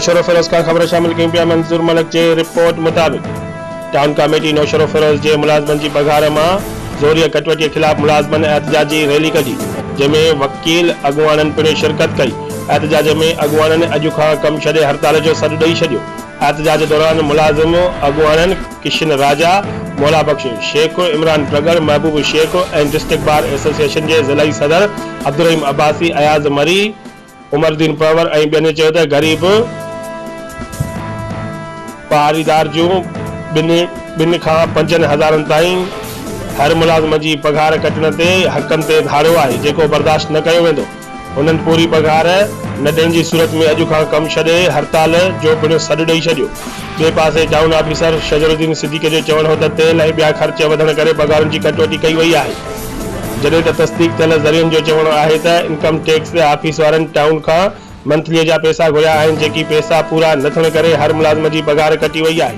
नौशरो फिरोज का खबर शामिल कई पिया। मंसूर मलिक के रिपोर्ट मुताबिक टाउन कमेटी नौशरो फिरोज के मुलाजमन की पघार में ज़ोरिया कटवटी के खिलाफ मुलाजमन एहतजाजी रैली कढी, जैमें वकील अगवानन पिण शिरकत कई। एहतजाज में अगवानन अॼु खां कम छॾे हड़ताल जो सॾु ॾेई छॾियो। एहतजाज दौरान मुलाजिम अगवानन किशन राजा, मौला बख्श शेख, इमरान प्रगर, महबूब शेख और डिस्ट्रिक्ट बार एसोसिएशन के ज़िलाई सदर अब्दुल रहीम अब्बासी, अयाज मरी, उमरदीन पवर और बेन गरीब पारीदार जो बिन खां 5,000 ताईं हर मुलाजम की पघार कटण ते हकन ते धारियो है, जेको बर्दाश्त न कयो वेंदो। उन्हनि पूरी पघार न ॾियण जी सूरत में अॼु खां कम छॾे हड़ताल जो पिणु सॾु ॾेई छॾियो। ॿिए पासे टाउन ऑफिसर शजरुद्दीन सिद्दीक़ी जो चवण हो त तेल ऐं ॿिया ख़र्च वधण करे पघारुनि जी कटौती कई वई आहे, जॾहिं त तस्दीक थियल ज़रियनि जो चवण आहे त इनकम टैक्स ऑफिस वारनि टाउन खां मंथलीअ जा पैसा घुरिया आहिनि, जेकी पैसा पूरा न थियण करे हर मुलाज़िम जी पघार कटी वई आहे।